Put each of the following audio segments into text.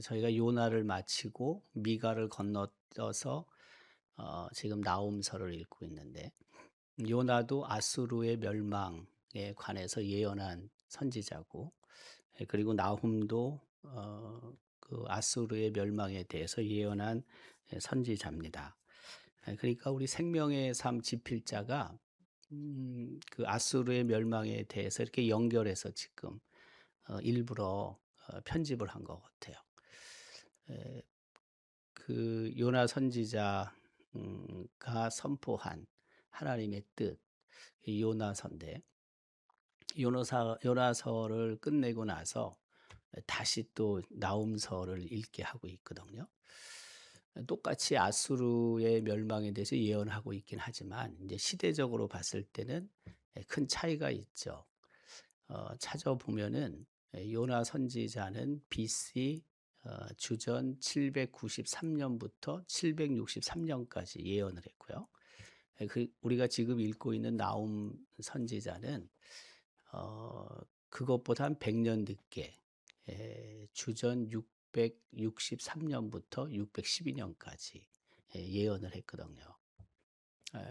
저희가 요나를 마치고 미가를 건너뛰어서 지금 나홈서를 읽고 있는데, 요나도 아수르의 멸망에 관해서 예언한 선지자고, 그리고 나훔도 그 아수르의 멸망에 대해서 예언한 선지자입니다. 그러니까 우리 생명의 삶 지필자가 그 아수르의 멸망에 대해서 이렇게 연결해서 지금 일부러 편집을 한 것 같아요. 에, 그 요나 선지자가 선포한 하나님의 뜻, 이 요나서인데, 요나서를 끝내고 나서 다시 또 나홈서를 읽게 하고 있거든요. 똑같이 아수르의 멸망에 대해서 예언하고 있긴 하지만 이제 시대적으로 봤을 때는 큰 차이가 있죠. 찾아보면은 요나 선지자는 BC 주전 793년부터 763년까지 예언을 했고요. 우리가 지금 읽고 있는 나훔 선지자는 어, 그것보다 한 100년 늦게 주전 663년부터 612년까지 예언을 했거든요.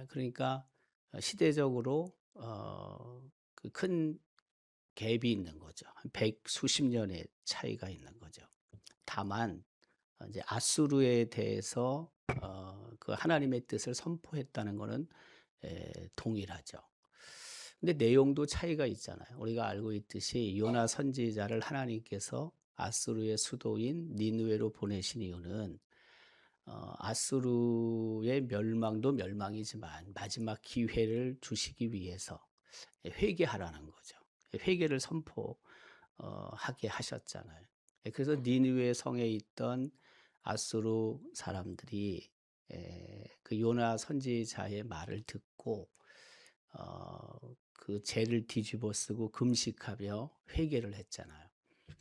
그러니까 시대적으로 그 큰 갭이 있는 거죠. 한 100수십 년의 차이가 있는 거죠. 다만 이제 아수르에 대해서 그 하나님의 뜻을 선포했다는 것은 동일하죠. 근데 내용도 차이가 있잖아요. 우리가 알고 있듯이 요나 선지자를 하나님께서 아수르의 수도인 니느웨로 보내신 이유는 아수르의 멸망도 멸망이지만 마지막 기회를 주시기 위해서 회개하라는 거죠. 회개를 선포하게 하셨잖아요. 그래서 니느웨 성에 있던 아수르 사람들이 그 요나 선지자의 말을 듣고 그 죄를 뒤집어 쓰고 금식하며 회개를 했잖아요.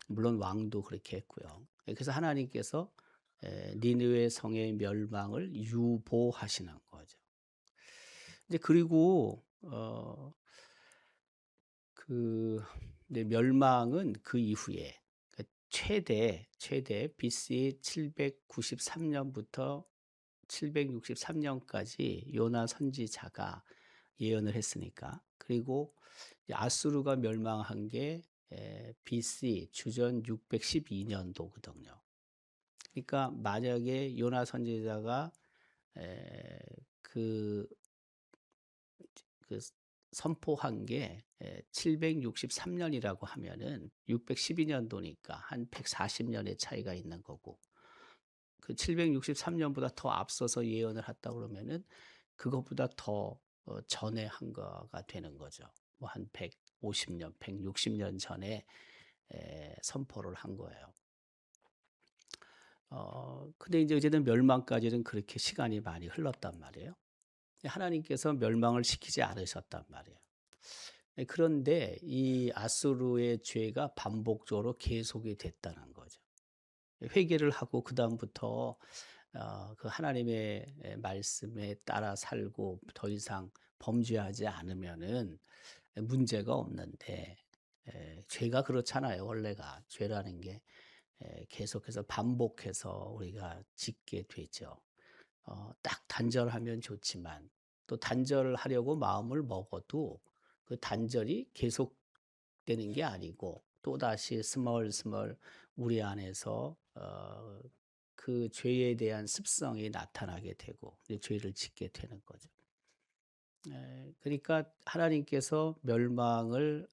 물론 왕도 그렇게 했고요. 그래서 하나님께서 니느웨 성의 멸망을 유보하시는 거죠. 이제 그리고 그 멸망은 그 이후에 최대 BC 793년부터 763년까지 요나 선지자가 예언을 했으니까. 그리고 아수르가 멸망한 게 BC 주전 612년도거든요. 그러니까 만약에 요나 선지자가 에, 그, 그 선포한 게 763년이라고 하면은 612년도니까 한 140년의 차이가 있는 거고, 그 763년보다 더 앞서서 예언을 했다 그러면은 그것보다 더 전에 한 거가 되는 거죠. 뭐 한 150년, 160년 전에 선포를 한 거예요. 근데 이제 어쨌든 멸망까지는 그렇게 시간이 많이 흘렀단 말이에요. 하나님께서 멸망을 시키지 않으셨단 말이에요. 그런데 이 아수르의 죄가 반복적으로 계속이 됐다는 거죠. 회개를 하고 그다음부터 그 하나님의 말씀에 따라 살고 더 이상 범죄하지 않으면은 문제가 없는데, 죄가 그렇잖아요. 원래가 죄라는 게 계속해서 반복해서 우리가 짓게 되죠. 딱 단절하면 좋지만 또 단절하려고 마음을 먹어도 그 단절이 계속되는 게 아니고 또다시 스멀스멀 우리 안에서 그 죄에 대한 습성이 나타나게 되고 이제 죄를 짓게 되는 거죠. 그러니까 하나님께서 멸망을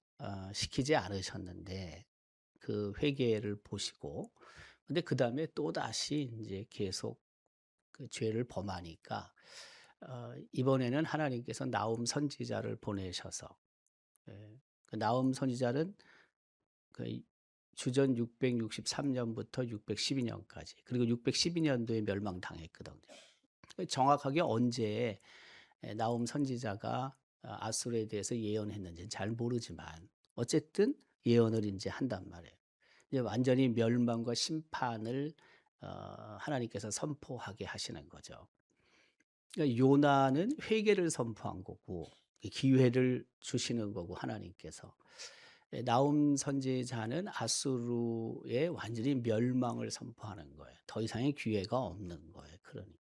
시키지 않으셨는데 그 회개를 보시고, 근데 그다음에 또다시 이제 계속 그 죄를 범하니까 이번에는 하나님께서 나홈 선지자를 보내셔서, 그 나홈 선지자는 그 주전 663년부터 612년까지, 그리고 612년도에 멸망당했거든요. 정확하게 언제 나홈 선지자가 아수르에 대해서 예언했는지는 잘 모르지만 어쨌든 예언을 이제 한단 말이에요. 이제 완전히 멸망과 심판을 하나님께서 선포하게 하시는 거죠. 그러니까 요나는 회개를 선포한 거고 기회를 주시는 거고 하나님께서. 나훔 선지자는 아수르의 완전히 멸망을 선포하는 거예요. 더 이상의 기회가 없는 거예요. 그러니까.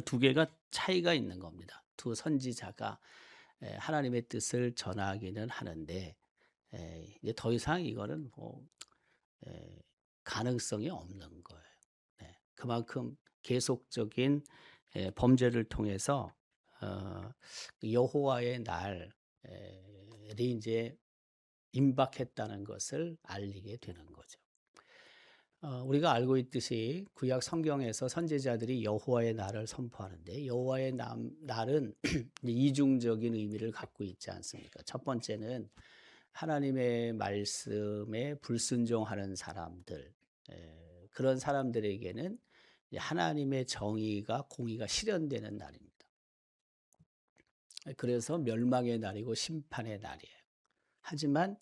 두 개가 차이가 있는 겁니다. 두 선지자가 하나님의 뜻을 전하기는 하는데 이제 더 이상 이거는 뭐 가능성이 없는 거예요. 네. 그만큼 계속적인 범죄를 통해서 여호와의 날이 이제 임박했다는 것을 알리게 되는 거죠. 우리가 알고 있듯이 구약 성경에서 선지자들이 여호와의 날을 선포하는데 여호와의 날은 이중적인 의미를 갖고 있지 않습니까? 첫 번째는 하나님의 말씀에 불순종하는 사람들, 그런 사람들에게는 하나님의 정의가 공의가 실현되는 날입니다. 그래서 멸망의 날이고 심판의 날이에요. 하지만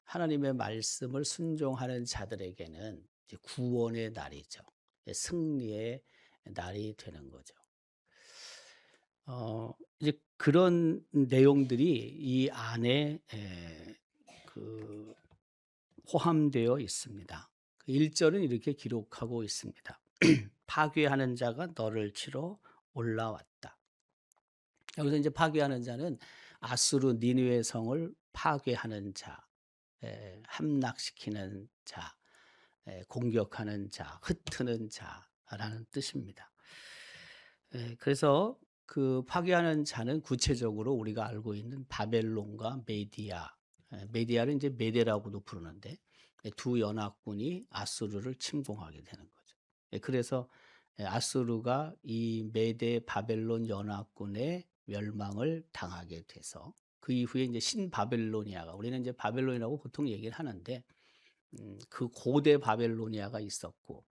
하나님의 말씀을 순종하는 자들에게는 이제 구원의 날이죠. 승리의 날이 되는 거죠. 이제 그런 내용들이 이 안에 포함되어 있습니다. 1절은 이렇게 기록하고 있습니다. 파괴하는 자가 너를 치러 올라왔다. 여기서 이제 파괴하는 자는 아수르 니느웨 성을 파괴하는 자, 함락시키는 자, 공격하는 자, 흩트는 자라는 뜻입니다. 그래서 그 파괴하는 자는 구체적으로 우리가 알고 있는 바벨론과 메디아, 메디아를 이제 메데라고도 부르는데 두 연합군이 아수르를 침공하게 되는 거죠. 그래서 아수르가 이 메데 바벨론 연합군의 멸망을 당하게 돼서 그 이후에 이제 신바벨로니아가 우리는 이제 바벨론이라고 보통 얘기를 하는데 그 고대 바벨로니아가 있었고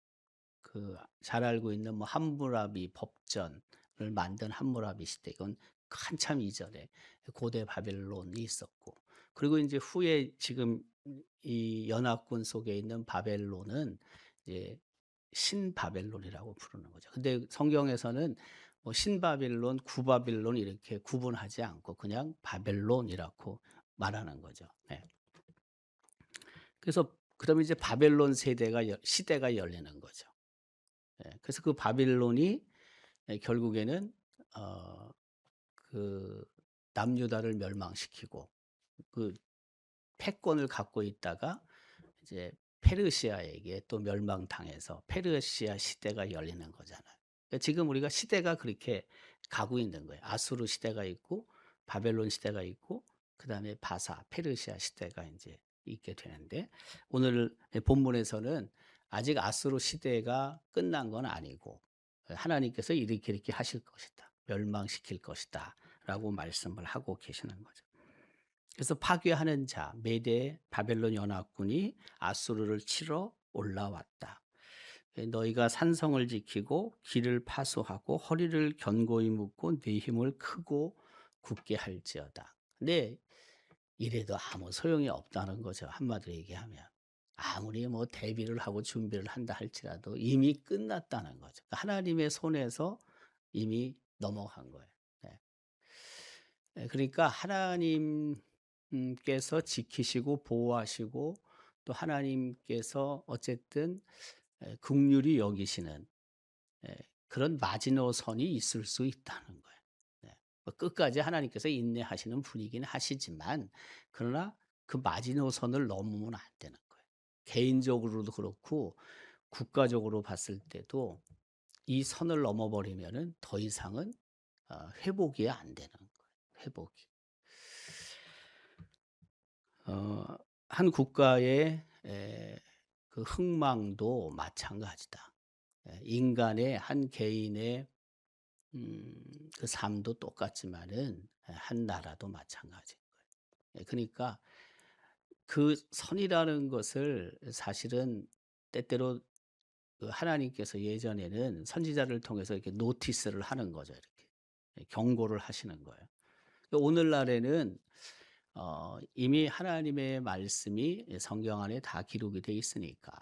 그 잘 알고 있는 뭐 함무라비 법전을 만든 함무라비 시대 이건 한참 이전에 고대 바벨론이 있었고 그리고 이제 후에 지금 이 연합군 속에 있는 바벨론은 이제 신바벨론이라고 부르는 거죠. 근데 성경에서는 뭐 신바벨론, 구바벨론 이렇게 구분하지 않고 그냥 바벨론이라고 말하는 거죠. 네. 그래서 그다음에 이제 바벨론 시대가 열리는 거죠. 그래서 그 바빌론이 결국에는 그 남유다를 멸망시키고 그 패권을 갖고 있다가 이제 페르시아에게 또 멸망당해서 페르시아 시대가 열리는 거잖아요. 그러니까 지금 우리가 시대가 그렇게 가고 있는 거예요. 아수르 시대가 있고 바벨론 시대가 있고 그다음에 바사 페르시아 시대가 이제 있게 되는데 오늘 본문에서는 아직 아수르 시대가 끝난 건 아니고 하나님께서 이렇게 하실 것이다. 멸망시킬 것이다라고 말씀을 하고 계시는 거죠. 그래서 파괴하는 자 메대 바벨론 연합군이 아수르를 치러 올라왔다. 너희가 산성을 지키고 길을 파수하고 허리를 견고히 묶고 네 힘을 크고 굳게 할지어다. 근데 이래도 아무 소용이 없다는 거죠. 한마디로 얘기하면. 아무리 뭐 대비를 하고 준비를 한다 할지라도 이미 끝났다는 거죠. 하나님의 손에서 이미 넘어간 거예요. 네. 그러니까 하나님께서 지키시고 보호하시고 또 하나님께서 어쨌든 긍휼히 여기시는 그런 마지노선이 있을 수 있다는 거예요. 네. 뭐 끝까지 하나님께서 인내하시는 분이긴 하시지만 그러나 그 마지노선을 넘으면 안 되는 거예요. 개인적으로도 그렇고 국가적으로 봤을 때도 이 선을 넘어버리면은 더 이상은 회복이 안 되는 거예요. 회복이. 한 국가의 그 흥망도 마찬가지다. 인간의 한 개인의 그 삶도 똑같지만은 한 나라도 마찬가지인 거예요. 그러니까 그 선이라는 것을 사실은 때때로 그 하나님께서 예전에는 선지자를 통해서 이렇게 노티스를 하는 거죠. 이렇게 경고를 하시는 거예요. 오늘날에는 이미 하나님의 말씀이 성경 안에 다 기록이 돼 있으니까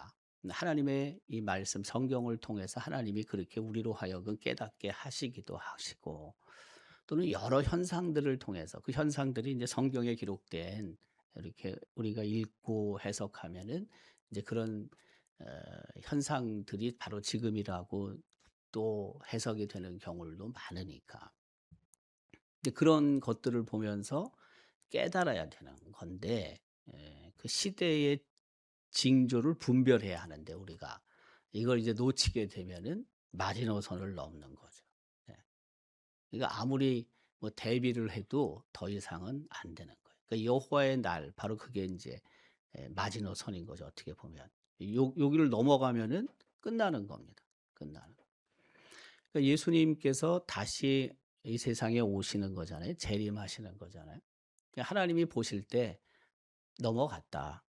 하나님의 이 말씀 성경을 통해서 하나님이 그렇게 우리로 하여금 깨닫게 하시기도 하시고 또는 여러 현상들을 통해서 그 현상들이 이제 성경에 기록된 이렇게 우리가 읽고 해석하면은 이제 그런 어 현상들이 바로 지금이라고 또 해석이 되는 경우도 많으니까. 근데 그런 것들을 보면서 깨달아야 되는 건데 그 시대의 징조를 분별해야 하는데 우리가 이걸 이제 놓치게 되면은 마지노선을 넘는 거죠. 예. 그러니까 아무리 뭐 대비를 해도 더 이상은 안 되는 거예요. 그러니까 여호와의 날 바로 그게 인제 마지노선인 거죠 어떻게 보면. 여기를 넘어가면은 끝나는 겁니다. 끝나는. 그러니까 예수님께서 다시 이 세상에 오시는 거잖아요. 재림하시는 거잖아요. 그러니까 하나님이 보실 때 '넘어갔다.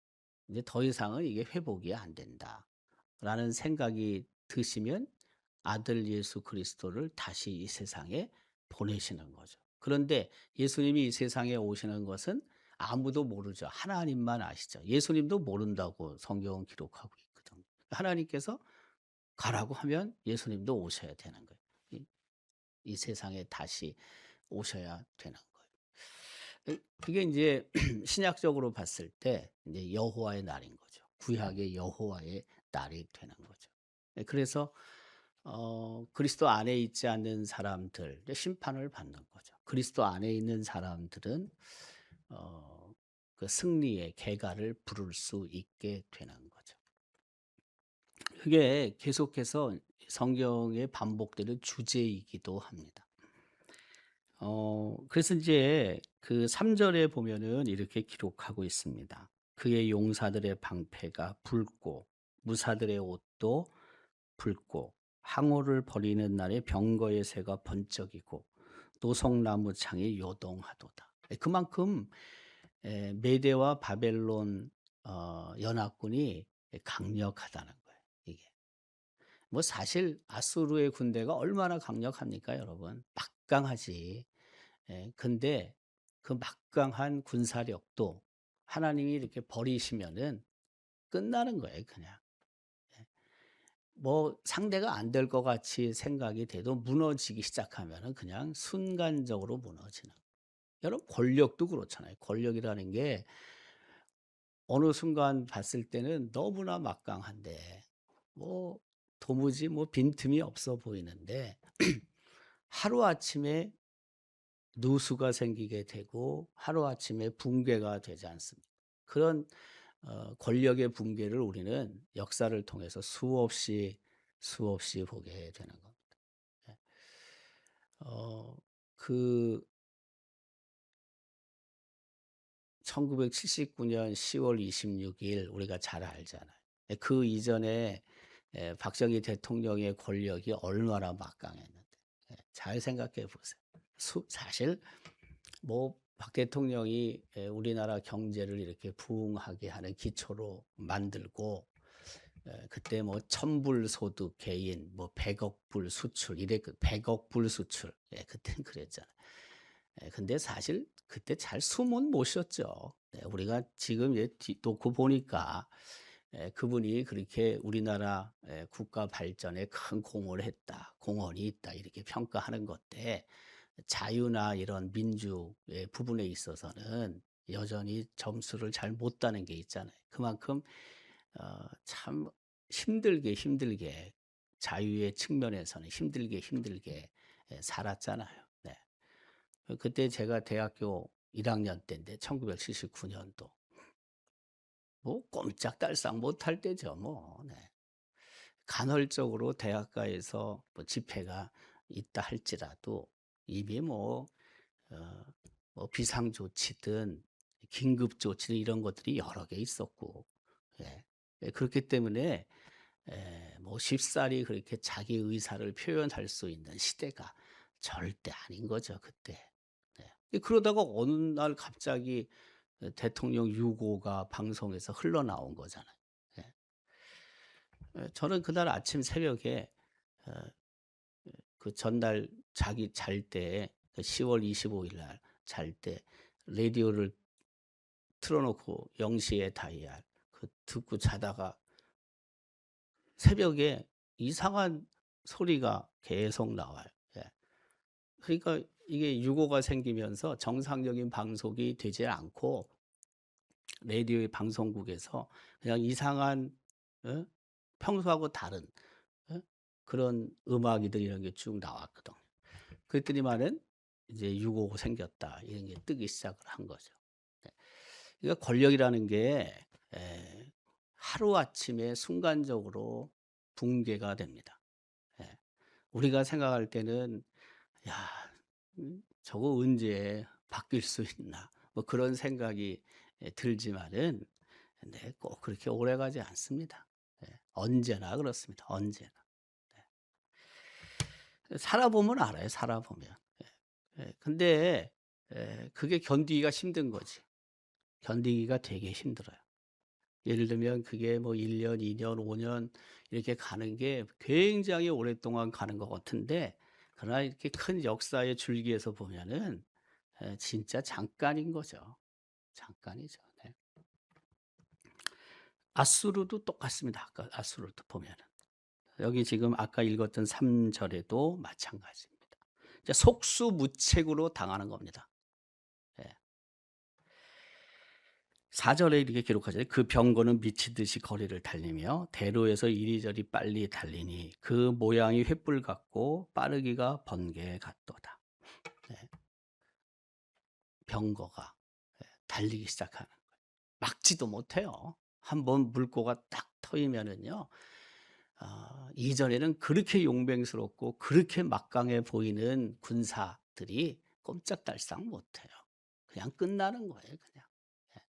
이제 더 이상은 이게 회복이 안 된다.'라는 생각이 드시면 아들 예수 그리스도를 다시 이 세상에 보내시는 거죠. 그런데 예수님이 이 세상에 오시는 것은 아무도 모르죠. 하나님만 아시죠. 예수님도 모른다고 성경은 기록하고 있거든요. 하나님께서 가라고 하면 예수님도 오셔야 되는 거예요. 이 이 세상에 다시 오셔야 되는 거예요. 그게 이제 신약적으로 봤을 때 이제 여호와의 날인 거죠. 구약의 여호와의 날이 되는 거죠. 그래서 그리스도 안에 있지 않는 사람들 심판을 받는 거죠. 그리스도 안에 있는 사람들은 어 그 승리의 개가를 부를 수 있게 되는 거죠. 그게 계속해서 성경에 반복되는 주제이기도 합니다. 그래서 이제 그 3 절에 보면은 이렇게 기록하고 있습니다. 그의 용사들의 방패가 붉고 무사들의 옷도 붉고 항오를 버리는 날에 병거의 새가 번쩍이고 노송나무 창이 요동하도다. 그만큼 메대와 바벨론 연합군이 강력하다는 거예요 이게. 뭐 사실 아수르의 군대가 얼마나 강력합니까 여러분. 막강하지. 근데 그 막강한 군사력도 하나님이 이렇게 버리시면은 끝나는 거예요 그냥. 예. 뭐 상대가 안 될 것 같이 생각이 돼도 무너지기 시작하면은 그냥 순간적으로 무너지는. 여러분 권력도 그렇잖아요. 권력이라는 게 어느 순간 봤을 때는 너무나 막강한데 뭐 도무지 뭐 빈틈이 없어 보이는데 하루아침에 누수가 생기게 되고 하루아침에 붕괴가 되지 않습니까? 그런 권력의 붕괴를 우리는 역사를 통해서 수없이 보게 되는 겁니다. 예. 그 1979년 10월 26일 우리가 잘 알잖아요. 그 이전에 박정희 대통령의 권력이 얼마나 막강했는데. 잘 생각해 보세요. 사실 뭐 박 대통령이 우리나라 경제를 이렇게 부흥하게 하는 기초로 만들고 그때 뭐 천불소득 개인 뭐 100억 불 수출 이래 100억 불 수출 그땐 그랬잖아요. 근데 사실 그때 잘 숨은 못 쉬었죠. 네, 우리가 지금 놓고 보니까 그분이 그렇게 우리나라 국가 발전에 큰 공을 했다, 공헌이 있다 이렇게 평가하는 것때 자유나 이런 민주의 부분에 있어서는 여전히 점수를 잘 못 따는 게 있잖아요. 그만큼 참 힘들게 자유의 측면에서는 힘들게 살았잖아요. 네. 그때 제가 대학교 1 학년 때인데 1979 년도. 뭐 꼼짝달싹 못할 때죠 뭐. 네. 간헐적으로 대학가에서 뭐 집회가 있다 할지라도 이미 어 뭐 비상조치든 긴급조치든 이런 것들이 여러 개 있었고 예. 그렇기 때문에 뭐 쉽사리 그렇게 자기 의사를 표현할 수 있는 시대가 절대 아닌 거죠 그때. 네. 그러다가 어느 날 갑자기 대통령 유고가 방송에서 흘러나온 거잖아요. 예. 저는 그날 아침 새벽에 어 그 전날 자기 잘 때 그 10월 25일 날 잘 때 라디오를 틀어 놓고 0 시에 다이얼 듣고 자다가 새벽에 이상한 소리가 계속 나와요. 예. 그러니까 이게 유고가 생기면서 정상적인 방송이 되지 않고 라디오의 방송국에서 그냥 이상한, 어? 평소하고 다른, 어? 그런 음악이들 이런 게 쭉 나왔거든. 그랬더니만은 이제 6.55 생겼다 이런 게 뜨기 시작을 한 거죠. 네. 그러니까 권력이라는 게 하루아침에 순간적으로 붕괴가 됩니다. 예. 우리가 생각할 때는 '야 저거 언제 바뀔 수 있나.' 뭐 그런 생각이 들지만은 네 꼭 그렇게 오래가지 않습니다. 예. 언제나 그렇습니다. 언제나. 살아보면 알아요, 살아보면. 근데 그게 견디기가 힘든 거지. 견디기가 되게 힘들어요. 예를 들면 그게 뭐 1 년, 2 년, 5년 이렇게 가는 게 굉장히 오랫동안 가는 것 같은데, 그러나 이렇게 큰 역사의 줄기에서 보면은 진짜 잠깐인 거죠. 잠깐이죠. 네. 아수르도 똑같습니다. 아까 아수르도 보면은. 여기 지금 아까 읽었던 3 절에도 마찬가지입니다. 이제 속수무책으로 당하는 겁니다. 예. 4 절에 이렇게 기록하잖아요. "그 병거는 미치듯이 거리를 달리며 대로에서 이리저리 빨리 달리니 그 모양이 횃불 같고 빠르기가 번개 같도다." 예. 병거가 달리기 시작하는 거예요. 막지도 못해요. 한번 물꼬가 딱 터이면은요. 이전에는 그렇게 용맹스럽고 그렇게 막강해 보이는 군사들이 꼼짝달싹 못해요. 그냥 끝나는 거예요 그냥. 예.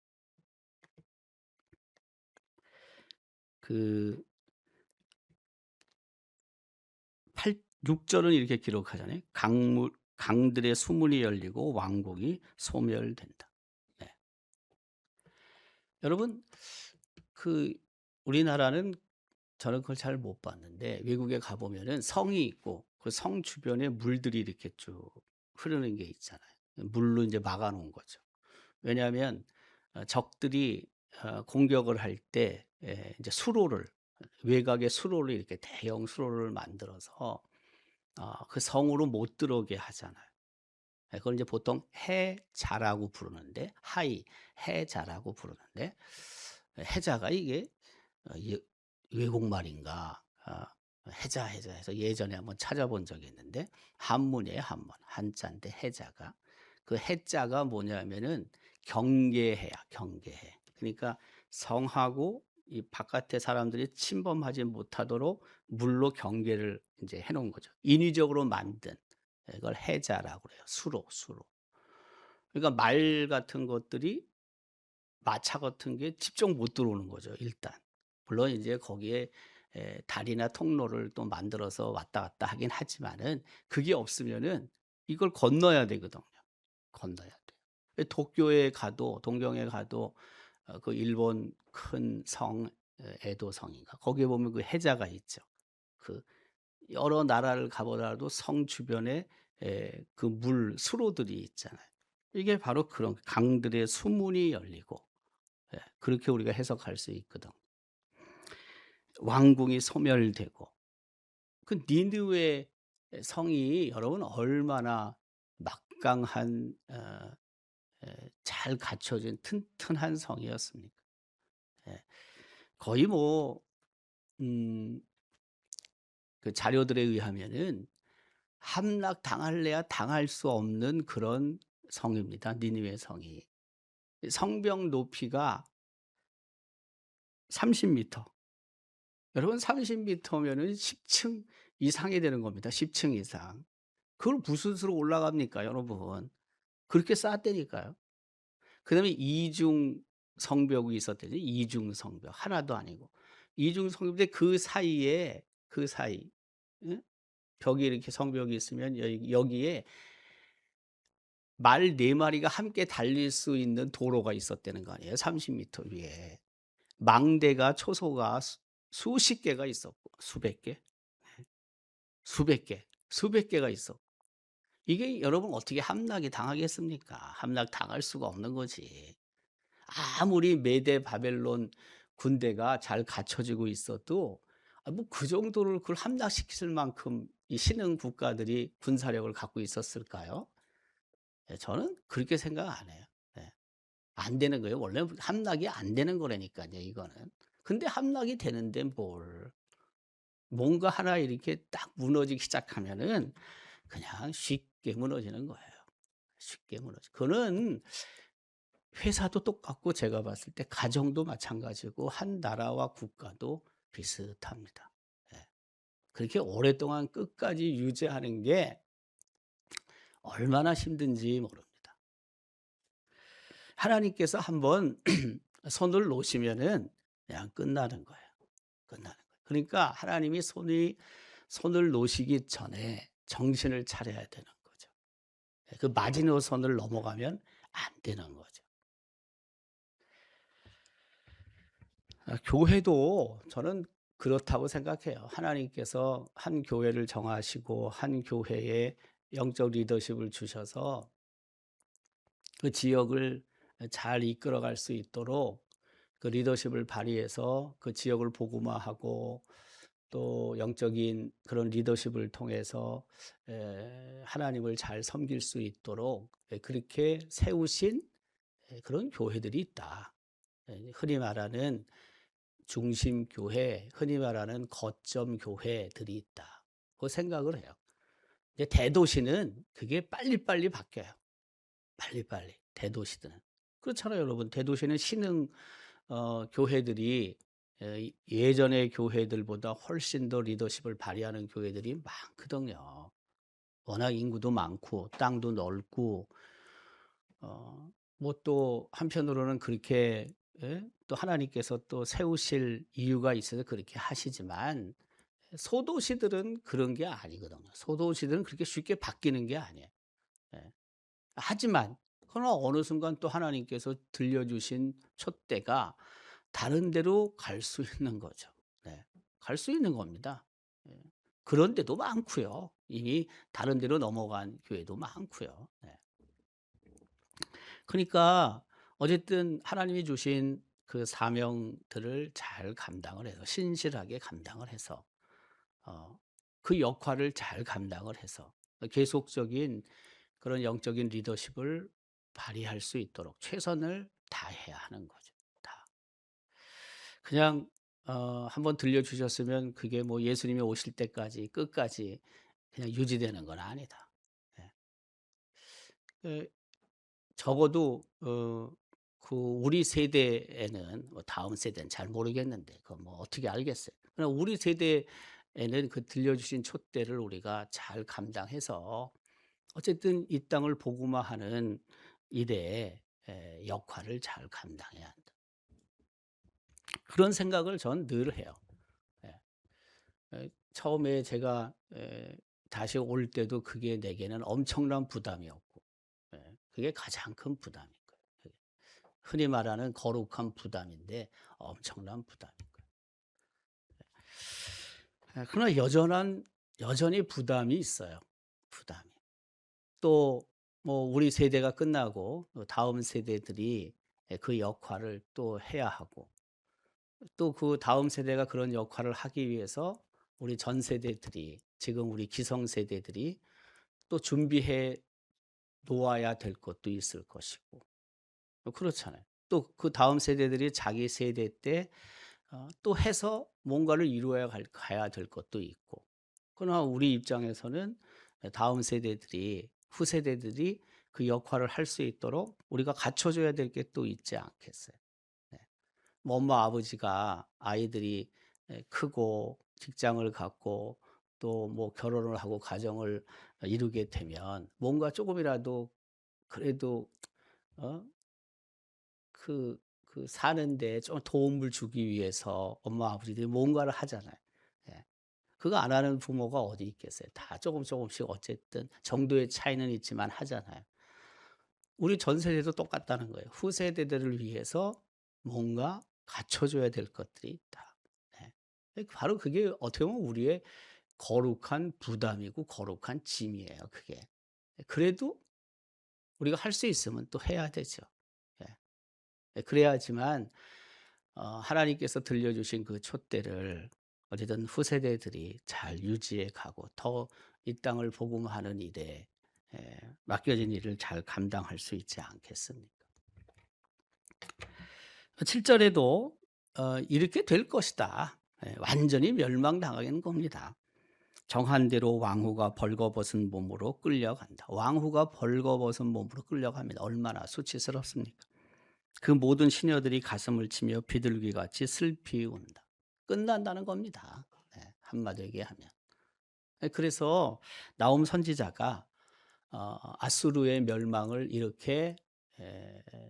그 8 6 절은 이렇게 기록하잖아요. "강들의 수문이 열리고 왕국이 소멸된다." 네. 여러분, 그 우리나라는 저는 그걸 잘 못 봤는데 외국에 가 보면은 성이 있고 그 성 주변에 물들이 이렇게 쭉 흐르는 게 있잖아요. 물로 이제 막아 놓은 거죠. 왜냐하면 적들이 공격을 할 때 이제 수로를, 외곽에 수로를 이렇게 대형 수로를 만들어서 그 성으로 못 들어오게 하잖아요. 그걸 이제 보통 해자라고 부르는데, 해자라고 부르는데, 해자가 이게 이 외국말인가 해자 해서 예전에 한번 찾아본 적이 있는데, 한문이에요 한문. 한자인데 해자가. 그 해자가 뭐냐면은 경계해야 경계해. 그러니까 성하고 이 바깥의 사람들이 침범하지 못하도록 물로 경계를 이제 해 놓은 거죠. 인위적으로 만든, 그걸 해자라고 그래요. 수로. 그러니까 말 같은 것들이, 마차 같은 게 직접 못 들어오는 거죠 일단. 물론 이제 거기에 다리나 통로를 또 만들어서 왔다 갔다 하긴 하지만은 그게 없으면은 이걸 건너야 되거든요. 건너야 돼요. 도쿄에 가도, 동경에 가도 그 일본 큰 성, 에도성인가 거기에 보면 그 해자가 있죠. 그 여러 나라를 가 보더라도 성 주변에 그 물 수로들이 있잖아요. 이게 바로 그런 강들의 수문이 열리고, 그렇게 우리가 해석할 수 있거든. 왕궁이 소멸되고, 그 니느웨 성이 여러분 얼마나 막강한, 잘 갖춰진 튼튼한 성이었습니까? 예. 거의 뭐 음 그 자료들에 의하면은 함락 당할래야 당할 수 없는 그런 성입니다. 니느웨 성이. 성벽 높이가 30 미터. 여러분 30 미터면은 10층 이상이 되는 겁니다. 10층 이상. 그걸 무슨 수로 올라갑니까 여러분. 그렇게 쌓았다니까요. 그다음에 이중 성벽이 있었대요. 이중 성벽. 하나도 아니고. 이중 성벽인데 그 사이에, 그 사이, 예? 벽이 이렇게 성벽이 있으면 여기에 말 4 마리가 함께 달릴 수 있는 도로가 있었다는 거 아니에요 30 미터 위에. 망대가, 초소가 수십 개가 있었고, 수백 개, 수백 개, 수백 개가 있었고, 이게 여러분 어떻게 함락이 당하겠습니까? 함락 당할 수가 없는 거지. 아무리 메대 바벨론 군대가 잘 갖춰지고 있어도 뭐 그 정도를 그걸 함락시킬 만큼 이 신흥 국가들이 군사력을 갖고 있었을까요? 저는 그렇게 생각 안 해요. 예. 안 되는 거예요. 원래 함락이 안 되는 거라니까요 이거는. 근데 함락이 되는데 뭘. 뭔가 하나 이렇게 딱 무너지기 시작하면은 그냥 쉽게 무너지는 거예요. 쉽게 무너져. 그거는 회사도 똑같고 제가 봤을 때 가정도 마찬가지고 한 나라와 국가도 비슷합니다. 예. 그렇게 오랫동안 끝까지 유지하는 게 얼마나 힘든지 모릅니다. 하나님께서 한번 손을 놓으시면은 그냥 끝나는 거예요. 끝나는 거예요. 그러니까 하나님이 손을 놓으시기 전에 정신을 차려야 되는 거죠. 예, 그 마지노선을 넘어가면 안 되는 거죠. 교회도 저는 그렇다고 생각해요. 하나님께서 한 교회를 정하시고 한 교회에 영적 리더십을 주셔서 그 지역을 잘 이끌어갈 수 있도록 그 리더십을 발휘해서 그 지역을 복음화하고 또 영적인 그런 리더십을 통해서 하나님을 잘 섬길 수 있도록 그렇게 세우신 그런 교회들이 있다. 흔히 말하는 중심교회, 흔히 말하는 거점 교회들이 있다. 그 생각을 해요. 이제 대도시는 그게 빨리빨리 바뀌어요. 빨리빨리. 대도시들은. 그렇잖아요, 여러분. 대도시는 신흥 교회들이 예전의 교회들보다 훨씬 더 리더십을 발휘하는 교회들이 많거든요. 워낙 인구도 많고 땅도 넓고 뭐 또 한편으로는 그렇게 또 하나님께서 또 세우실 이유가 있어서 그렇게 하시지만 소도시들은 그런 게 아니거든요. 소도시들은 그렇게 쉽게 바뀌는 게 아니에요. 예. 하지만 그러나 어느 순간 또 하나님께서 들려주신 촛대가 다른 데로 갈 수 있는 거죠. 네. 갈 수 있는 겁니다. 예. 그런 데도 많고요. 이미 다른 데로 넘어간 교회도 많고요. 네. 그러니까 어쨌든 하나님이 주신 그 사명들을 잘 감당을 해서 신실하게 감당을 해서 어 그 역할을 잘 감당을 해서 계속적인 그런 영적인 리더십을 발휘할 수 있도록 최선을 다해야 하는 거죠. 다. 그냥 한번 들려 주셨으면 그게 뭐 예수님이 오실 때까지 끝까지 그냥 유지되는 건 아니다. 예. 그 적어도 우리 세대에는 뭐 다음 세대는 잘 모르겠는데 그거 뭐 어떻게 알겠어요. 그러나 우리 세대에는 그 들려주신 촛대를 우리가 잘 감당해서 어쨌든 이 땅을 복음화하는 일에 역할을 잘 감당해야 한다. 그런 생각을 전 늘 해요. 예. 처음에 제가 다시 올 때도 그게 내게는 엄청난 부담이었고 그게 가장 큰 부담인 거예요. 흔히 말하는 거룩한 부담인데 엄청난 부담인 거예요. 그러나 여전히 부담이 있어요. 부담이. 또 뭐 우리 세대가 끝나고 또 다음 세대들이 그 역할을 또 해야 하고 또 그 다음 세대가 그런 역할을 하기 위해서 우리 전 세대들이 지금 우리 기성 세대들이 또 준비해 놓아야 될 것도 있을 것이고 그렇잖아요. 또 그다음 세대들이 자기 세대 때 또 해서 뭔가를 이루어야 가야 될 것도 있고 그러나 우리 입장에서는 다음 세대들이 후세대들이 그 역할을 할 수 있도록 우리가 갖춰 줘야 될 게 또 있지 않겠어요. 네. 뭐 엄마 아버지가 아이들이 크고 직장을 갖고 또 뭐 결혼을 하고 가정을 이루게 되면 뭔가 조금이라도 그래도 어 사는데 좀 도움을 주기 위해서 엄마 아버지들이 뭔가를 하잖아요. 예. 그거 안 하는 부모가 어디 있겠어요. 다 조금씩 어쨌든 정도의 차이는 있지만 하잖아요. 우리 전 세대도 똑같다는 거예요. 후세대들을 위해서 뭔가 갖춰줘야 될 것들이 있다. 네. 바로 그게 어떻게 보면 우리의 거룩한 부담이고 거룩한 짐이에요. 그게. 그래도 우리가 할 수 있으면 또 해야 되죠. 예. 그래야지만 하나님께서 들려주신 그 촛대를 어쨌든 후세대들이 잘 유지해 가고 더 이 땅을 복음하는 일에 맡겨진 일을 잘 감당할 수 있지 않겠습니까? 7 절에도 이렇게 될 것이다. 예, 완전히 멸망당하는 겁니다. 정한 대로 왕후가 벌거벗은 몸으로 끌려간다. 왕후가 벌거벗은 몸으로 끌려갑니다. 얼마나 수치스럽습니까? 그 모든 시녀들이 가슴을 치며 비둘기같이 슬피 운다. 끝난다는 겁니다. 네, 한마디로 얘기하면. 예, 그래서 나홈 선지자가 아수르의 멸망을 이렇게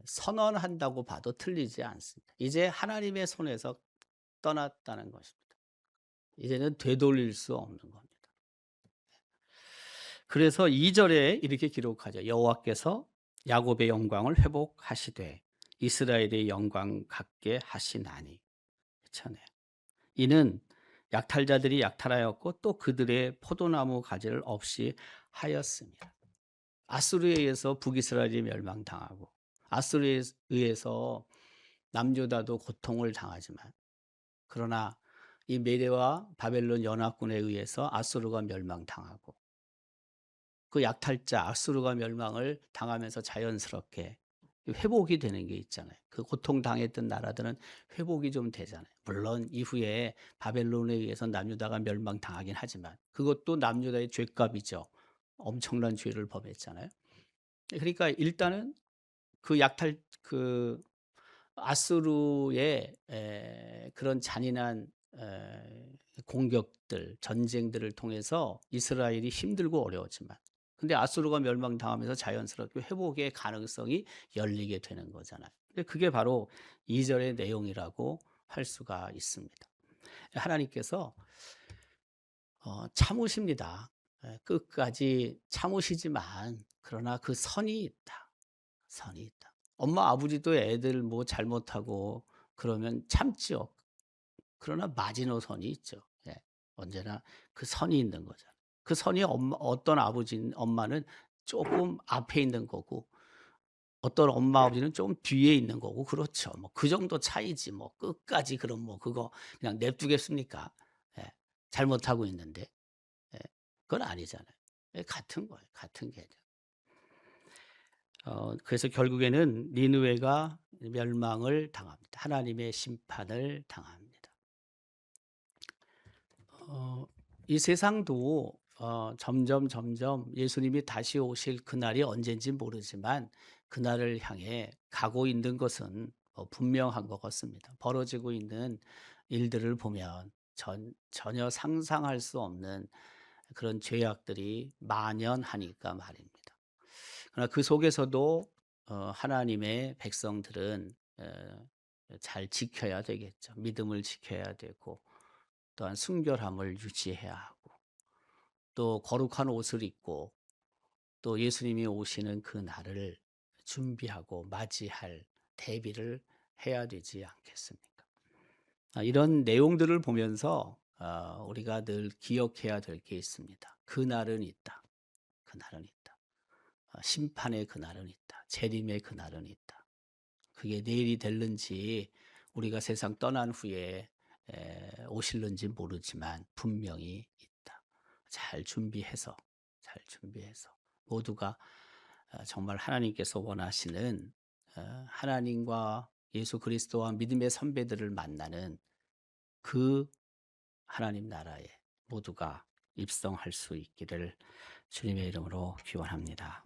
선언한다고 봐도 틀리지 않습니다. 이제 하나님의 손에서 떠났다는 것입니다. 이제는 되돌릴 수 없는 겁니다. 그래서 2 절에 이렇게 기록하죠. 여호와께서 야곱의 영광을 회복하시되 이스라엘의 영광 갖게 하시나니. 그렇잖아요. 이는 약탈자들이 약탈하였고 또 그들의 포도나무 가지를 없이 하였습니다. 아수르에 의해서 북이스라엘이 멸망당하고 아수르에 의해서 남유다도 고통을 당하지만, 그러나 이 메대와 바벨론 연합군에 의해서 아수르가 멸망당하고 그 약탈자 아수르가 멸망을 당하면서 자연스럽게 회복이 되는 게 있잖아요. 그 고통당했던 나라들은 회복이 좀 되잖아요. 물론 이후에 바벨론에 의해서 남유다가 멸망당하긴 하지만 그것도 남유다의 죄값이죠. 엄청난 죄를 범했잖아요. 그러니까 일단은 그 약탈 그 아수르의 그런 잔인한 공격들, 전쟁들을 통해서 이스라엘이 힘들고 어려웠지만, 근데 아수르가 멸망당하면서 자연스럽게 회복의 가능성이 열리게 되는 거잖아요. 근데 그게 바로 2 절의 내용이라고 할 수가 있습니다. 하나님께서 참으십니다. 끝까지 참으시지만 그러나 그 선이 있다. 선이 있다. 엄마 아버지도 애들 뭐 잘못하고 그러면 참지요. 그러나 마지노선이 있죠. 예. 언제나 그 선이 있는 거잖아요. 그 선이 어떤 아버지 엄마는 조금 앞에 있는 거고 어떤 엄마 아버지는 좀 뒤에 있는 거고, 그렇죠. 뭐 그 정도 차이지 뭐 끝까지 그럼 뭐 그거 그냥 냅두겠습니까? 예. 잘못하고 있는데. 예. 그건 아니잖아요. 예, 같은 거예요. 같은 개념. 그래서 결국에는 니느웨가 멸망을 당합니다. 하나님의 심판을 당합니다. 이 세상도 점점 예수님이 다시 오실 그날이 언젠지 모르지만 그날을 향해 가고 있는 것은 분명한 것 같습니다. 벌어지고 있는 일들을 보면 전혀 상상할 수 없는 그런 죄악들이 만연하니까 말입니다. 그러나 그 속에서도 하나님의 백성들은 잘 지켜야 되겠죠. 믿음을 지켜야 되고 또한 순결함을 유지해야 하고 또 거룩한 옷을 입고 또 예수님이 오시는 그 날을 준비하고 맞이할 대비를 해야 되지 않겠습니까? 이런 내용들을 보면서 우리가 늘 기억해야 될 게 있습니다. 그날은 있다. 그날은 있다. 심판의 그날은 있다. 재림의 그날은 있다. 그게 내일이 될는지 우리가 세상 떠난 후에 오실는지 모르지만 분명히 있다. 잘 준비해서 모두가 정말 하나님께서 원하시는 하나님과 예수 그리스도와 믿음의 선배들을 만나는 그 하나님 나라에 모두가 입성할 수 있기를 주님의 이름으로 기원합니다.